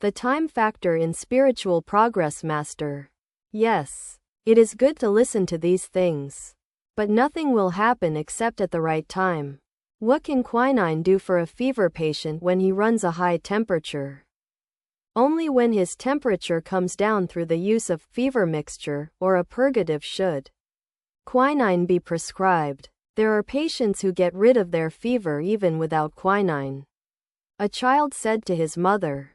The time factor in spiritual progress, Master. Yes. It is good to listen to these things. But nothing will happen except at the right time. What can quinine do for a fever patient when he runs a high temperature? Only when his temperature comes down through the use of fever mixture or a purgative should quinine be prescribed. There are patients who get rid of their fever even without quinine. A child said to his mother,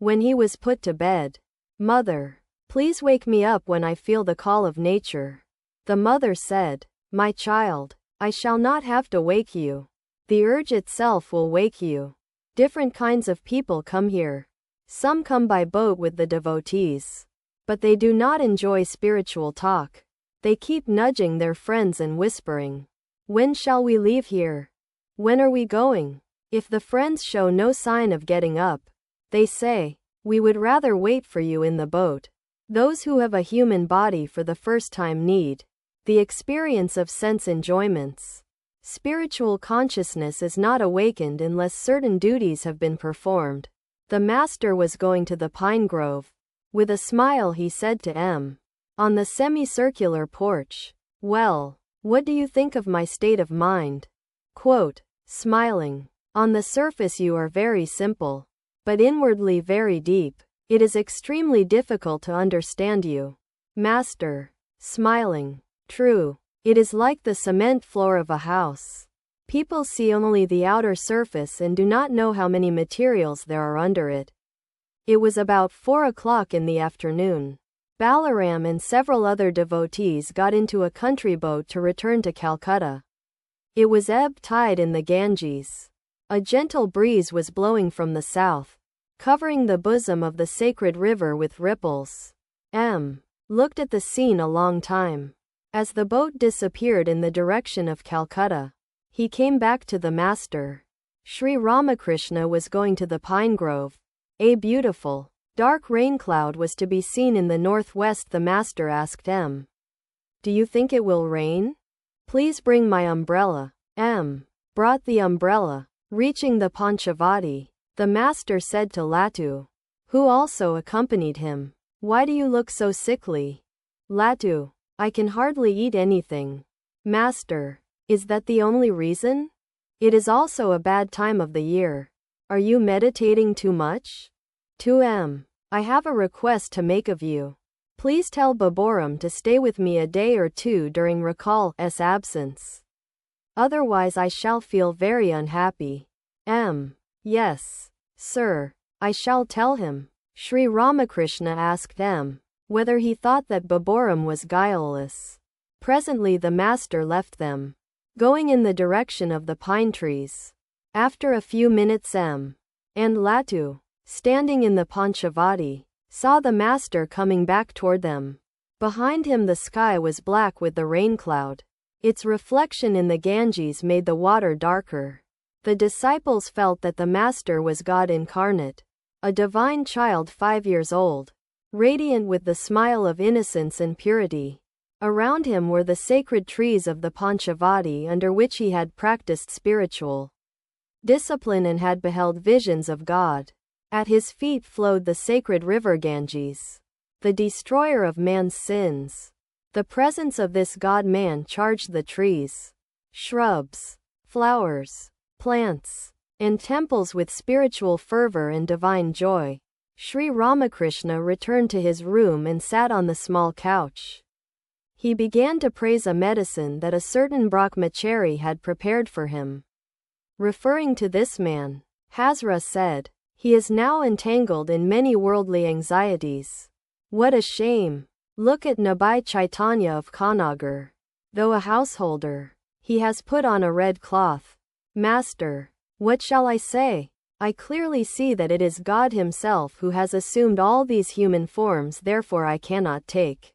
when he was put to bed, "Mother, please wake me up when I feel the call of nature." The mother said, "My child, I shall not have to wake you. The urge itself will wake you." Different kinds of people come here. Some come by boat with the devotees. But they do not enjoy spiritual talk. They keep nudging their friends and whispering, "When shall we leave here? When are we going?" If the friends show no sign of getting up, they say, "We would rather wait for you in the boat." Those who have a human body for the first time need the experience of sense enjoyments. Spiritual consciousness is not awakened unless certain duties have been performed. The Master was going to the pine grove. With a smile he said to M. on the semicircular porch, "Well, what do you think of my state of mind?" Quote, smiling, "On the surface you are very simple, but inwardly very deep. It is extremely difficult to understand you." Master, smiling, "True. It is like the cement floor of a house. People see only the outer surface and do not know how many materials there are under it." It was about 4 o'clock in the afternoon. Balaram and several other devotees got into a country boat to return to Calcutta. It was ebb tide in the Ganges. A gentle breeze was blowing from the south, covering the bosom of the sacred river with ripples. M. looked at the scene a long time. As the boat disappeared in the direction of Calcutta, he came back to the Master. Sri Ramakrishna was going to the pine grove. A beautiful, dark rain cloud was to be seen in the northwest. The Master asked M. "Do you think it will rain? Please bring my umbrella." M. brought the umbrella. Reaching the Panchavati, the Master said to Latu, who also accompanied him, "Why do you look so sickly?" Latu, "I can hardly eat anything." Master, "Is that the only reason? It is also a bad time of the year. Are you meditating too much?" To M. "I have a request to make of you. Please tell Baburam to stay with me a day or two during Rakal's absence. Otherwise I shall feel very unhappy." M. "Yes, sir. I shall tell him." Sri Ramakrishna asked M. whether he thought that Baburam was guileless. Presently the Master left them, going in the direction of the pine trees. After a few minutes M. and Latu, standing in the Panchavati, saw the Master coming back toward them. Behind him the sky was black with the rain cloud. Its reflection in the Ganges made the water darker. The disciples felt that the Master was God incarnate, a divine child 5 years old, radiant with the smile of innocence and purity. Around him were the sacred trees of the Panchavati under which he had practiced spiritual discipline and had beheld visions of God. At his feet flowed the sacred river Ganges, the destroyer of man's sins. The presence of this God-man charged the trees, shrubs, flowers, plants, and temples with spiritual fervor and divine joy. Sri Ramakrishna returned to his room and sat on the small couch. He began to praise a medicine that a certain Brahmachari had prepared for him. Referring to this man, Hazra said, "He is now entangled in many worldly anxieties. What a shame! Look at Nabai Chaitanya of Kanagar. Though a householder, he has put on a red cloth." Master, what shall I say? I clearly see that it is God Himself who has assumed all these human forms, therefore I cannot take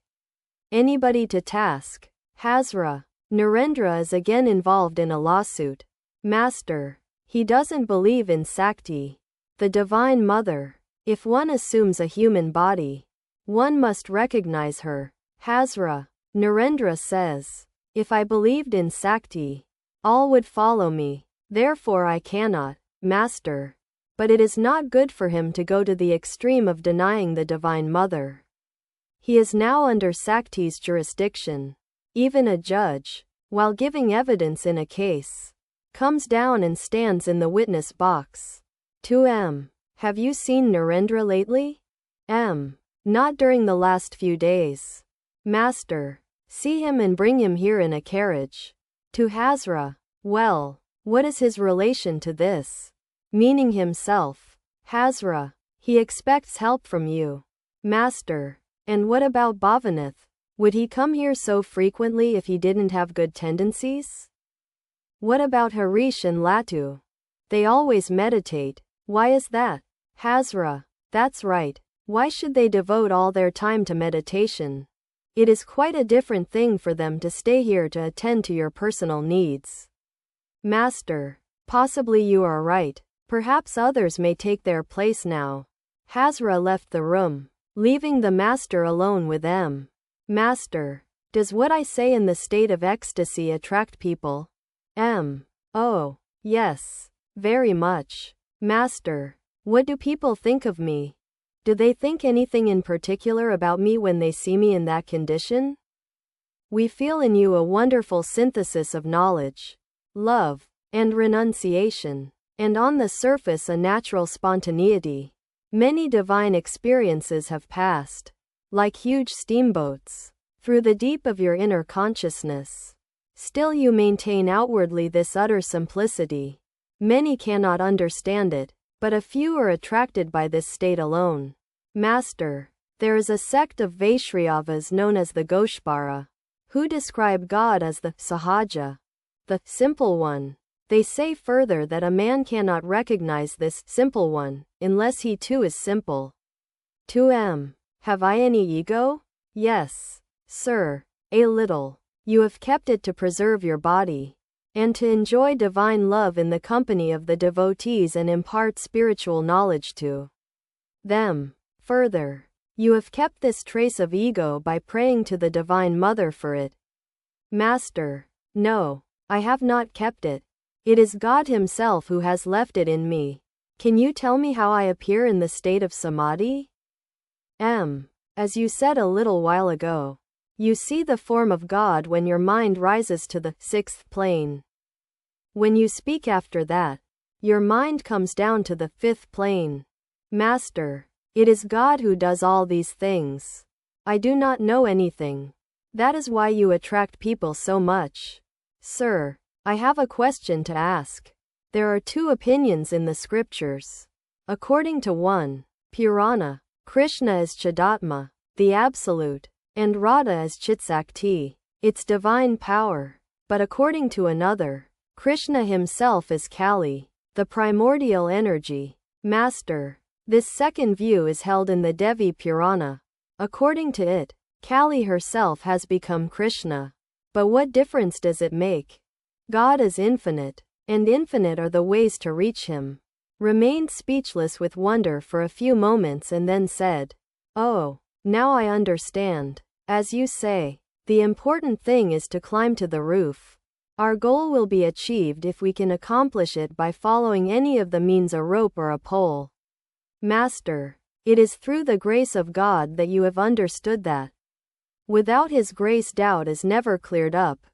anybody to task. Hazra, Narendra is again involved in a lawsuit. Master, he doesn't believe in Sakti, the Divine Mother. If one assumes a human body, one must recognize her. Hazra, Narendra says, if I believed in Sakti, all would follow me. Therefore I cannot. Master, But it is not good for him to go to the extreme of denying the Divine Mother. He is now under Sakti's jurisdiction. Even a judge, while giving evidence in a case, comes down and stands in the witness box. 2M. Have you seen Narendra lately? M. Not during the last few days. Master. See him and bring him here in a carriage. To Hazra. Well, what is his relation to this? Meaning himself. Hazra. He expects help from you. Master. And what about Bhavanath? Would he come here so frequently if he didn't have good tendencies? What about Harish and Latu? They always meditate. Why is that? Hazra. That's right. Why should they devote all their time to meditation? It is quite a different thing for them to stay here to attend to your personal needs. Master. Possibly you are right. Perhaps others may take their place now. Hazra left the room, leaving the master alone with M. Master. Does what I say in the state of ecstasy attract people? M. Oh, yes. Very much. Master. What do people think of me? Do they think anything in particular about me when they see me in that condition? We feel in you a wonderful synthesis of knowledge, love, and renunciation, and on the surface a natural spontaneity. Many divine experiences have passed, like huge steamboats, through the deep of your inner consciousness. Still you maintain outwardly this utter simplicity. Many cannot understand it, but a few are attracted by this state alone. Master. There is a sect of Vaishrayavas known as the Goshpara, who describe God as the Sahaja, the simple one. They say further that a man cannot recognize this simple one, unless he too is simple. 2M. Have I any ego? Yes, sir. A little. You have kept it to preserve your body, and to enjoy divine love in the company of the devotees and impart spiritual knowledge to them. Further, you have kept this trace of ego by praying to the Divine Mother for it. Master. No, I have not kept it. It is God Himself who has left it in me. Can you tell me how I appear in the state of samadhi? M. As you said a little while ago, you see the form of God when your mind rises to the sixth plane. When you speak after that, your mind comes down to the fifth plane. Master. It is God who does all these things. I do not know anything. That is why you attract people so much. Sir, I have a question to ask. There are two opinions in the scriptures. According to one, Purana, Krishna is Chidatma, the Absolute, and Radha is Chitsakti, its divine power. But according to another, Krishna himself is Kali, the primordial energy. Master. This second view is held in the Devi Purana. According to it, Kali herself has become Krishna. But what difference does it make? God is infinite, and infinite are the ways to reach Him. Remained speechless with wonder for a few moments and then said, Oh, now I understand. As you say, the important thing is to climb to the roof. Our goal will be achieved if we can accomplish it by following any of the means, a rope or a pole. Master, it is through the grace of God that you have understood that. Without His grace doubt is never cleared up.